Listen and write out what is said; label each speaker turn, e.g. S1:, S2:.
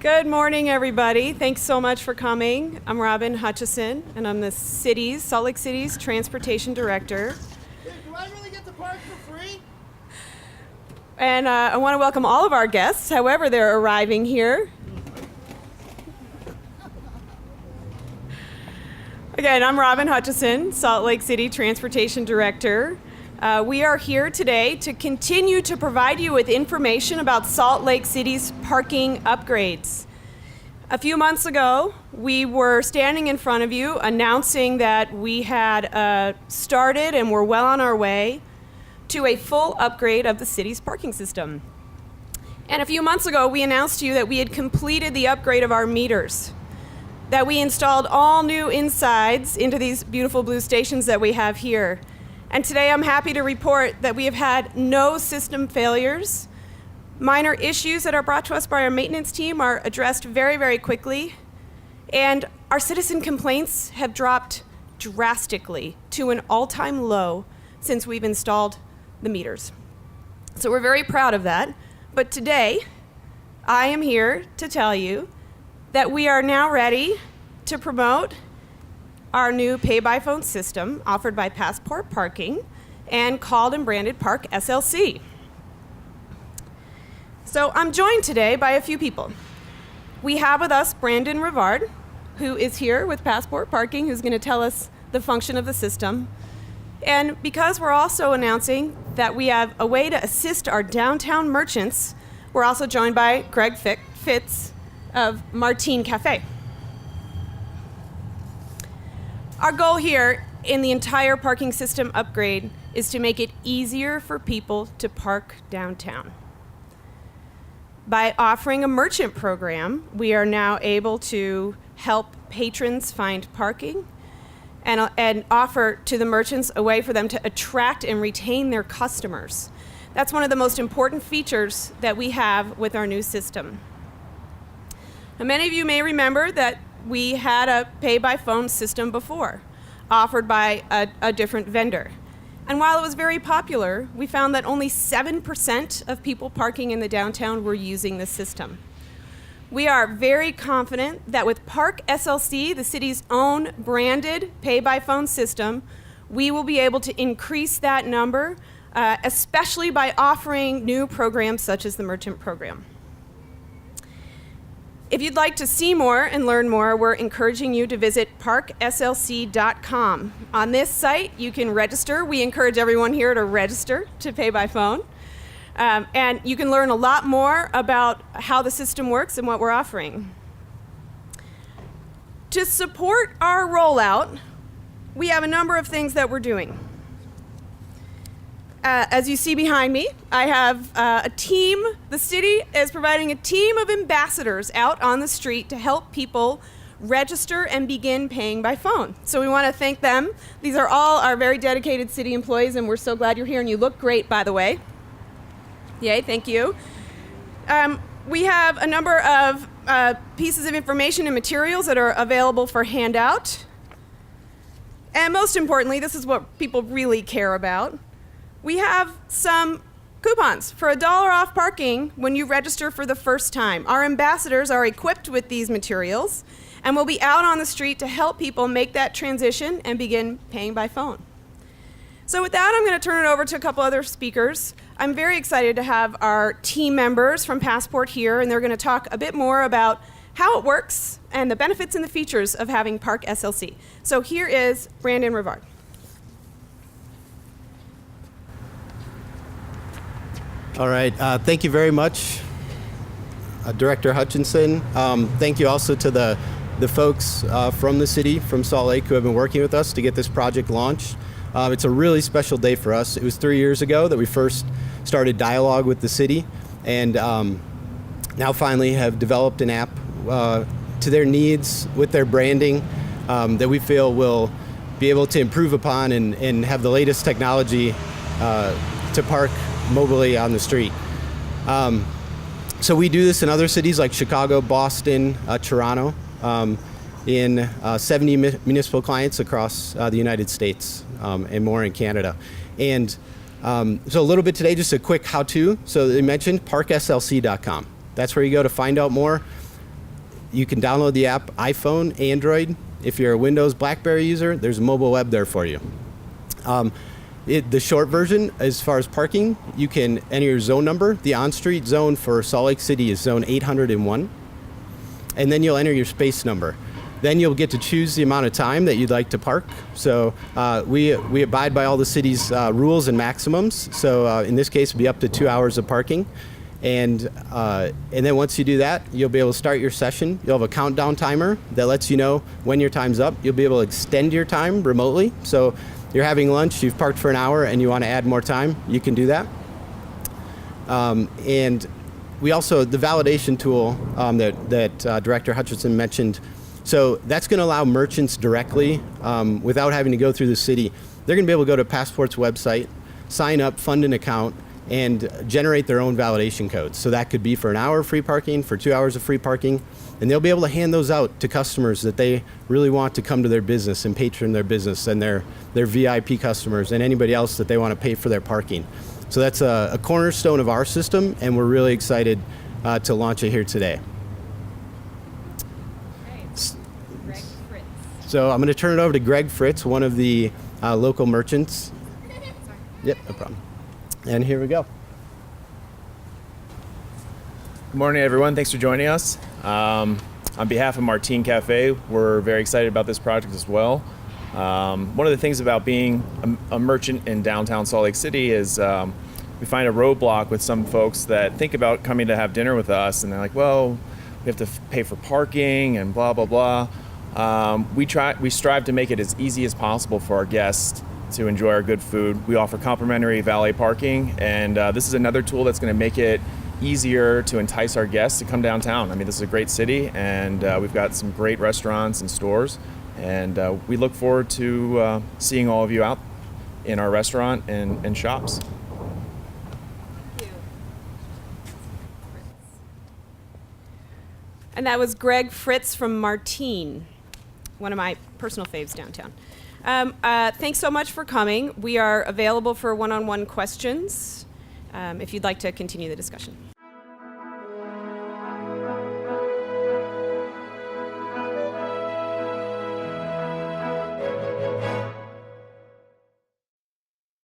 S1: Good morning, everybody. Thanks so much for coming. I'm Robin Hutcheson, and I'm the Salt Lake City's Transportation Director.
S2: Hey, do I really get to park for free?
S1: And I want to welcome all of our guests, however they're arriving here. Again, I'm Robin Hutcheson, Salt Lake City Transportation Director. We are here today to continue to provide you with information about Salt Lake City's parking upgrades. A few months ago, we were standing in front of you announcing that we had started and were well on our way to a full upgrade of the city's parking system. And a few months ago, we announced to you that we had completed the upgrade of our meters, that we installed all new insides into these beautiful blue stations that we have here. And today I'm happy to report that we have had no system failures. Minor issues that are brought to us by our maintenance team are addressed very, very quickly. And our citizen complaints have dropped drastically to an all-time low since we've installed the meters. So we're very proud of that. But today, I am here to tell you that we are now ready to promote our new pay-by-phone system offered by Passport Parking and called and branded ParkSLC. So I'm joined today by a few people. We have with us Brandon Rivard, who is here with Passport Parking, who's going to tell us the function of the system. And because we're also announcing that we have a way to assist our downtown merchants, we're also joined by Greg Fitz of Martine Cafe. Our goal here in the entire parking system upgrade is to make it easier for people to park downtown. By offering a merchant program, we are now able to help patrons find parking and offer to the merchants a way for them to attract and retain their customers. That's one of the most important features that we have with our new system. Now, many of you may remember that we had a pay-by-phone system before, offered by a different vendor. And while it was very popular, we found that only 7% of people parking in the downtown were using this system. We are very confident that with ParkSLC, the city's own branded pay-by-phone system, we will be able to increase that number, especially by offering new programs such as the merchant program. If you'd like to see more and learn more, we're encouraging you to visit ParkSLC.com. On this site, you can register. We encourage everyone here to register to pay by phone. And you can learn a lot more about how the system works and what we're offering. To support our rollout, we have a number of things that we're doing. As you see behind me, I have a team. The city is providing a team of ambassadors out on the street to help people register and begin paying by phone. So we want to thank them. These are all our very dedicated city employees, and we're so glad you're here, and you look great, by the way. Yay, thank you. We have a number of pieces of information and materials that are available for handout. And most importantly, this is what people really care about. We have some coupons for $1 off parking when you register for the first time. Our ambassadors are equipped with these materials and will be out on the street to help people make that transition and begin paying by phone. So with that, I'm going to turn it over to a couple other speakers. I'm very excited to have our team members from Passport here, and they're going to talk a bit more about how it works and the benefits and the features of having ParkSLC. So here is Brandon Rivard.
S3: All right, thank you very much, Director Hutchinson. Thank you also to the folks from the city, from Salt Lake, who have been working with us to get this project launched. It's a really special day for us. It was 3 years ago that we first started dialogue with the city, and now finally have developed an app to their needs with their branding that we feel will be able to improve upon and have the latest technology to park mobilely on the street. So we do this in other cities like Chicago, Boston, Toronto, in 70 municipal clients across the United States and more in Canada. And so a little bit today, just a quick how-to. So they mentioned ParkSLC.com. That's where you go to find out more. you can download the app, iPhone, Android. If you're a Windows, BlackBerry user, there's a mobile web there for you. The short version, as far as parking, you can enter your zone number. The on-street zone for Salt Lake City is zone 801. And then you'll enter your space number. Then you'll get to choose the amount of time that you'd like to park. So we abide by all the city's rules and maximums. So in this case, it'll be up to 2 hours of parking. And then once you do that, you'll be able to start your session. You'll have a countdown timer that lets you know when your time's up. You'll be able to extend your time remotely. So you're having lunch, you've parked for an hour, and you want to add more time, you can do that. And we also, the validation tool that Director Hutcheson mentioned, so that's going to allow merchants directly, without having to go through the city. They're going to be able to go to Passport's website, sign up, fund an account, and generate their own validation codes. So that could be for an hour of free parking, for 2 hours of free parking, and they'll be able to hand those out to customers that they really want to come to their business and patron their business, and their VIP customers and anybody else that they want to pay for their parking. So that's a cornerstone of our system, and we're really excited to launch it here today.
S1: Greg Fritz.
S3: So I'm going to turn it over to Greg Fritz, one of the local merchants. Yep, no problem. And here we go.
S4: Good morning, everyone. Thanks for joining us. On behalf of Martine Cafe, we're very excited about this project as well. One of the things about being a merchant in downtown Salt Lake City is we find a roadblock with some folks that think about coming to have dinner with us, and they're like, well, we have to pay for parking and blah, blah, blah. We strive to make it as easy as possible for our guests to enjoy our good food. We offer complimentary valet parking, and this is another tool that's going to make it easier to entice our guests to come downtown. I mean, this is a great city, and we've got some great restaurants and stores, and we look forward to seeing all of you out in our restaurant and shops.
S1: And that was Greg Fritz from Martine, one of my personal faves downtown. Thanks so much for coming. We are available for one-on-one questions if you'd like to continue the discussion.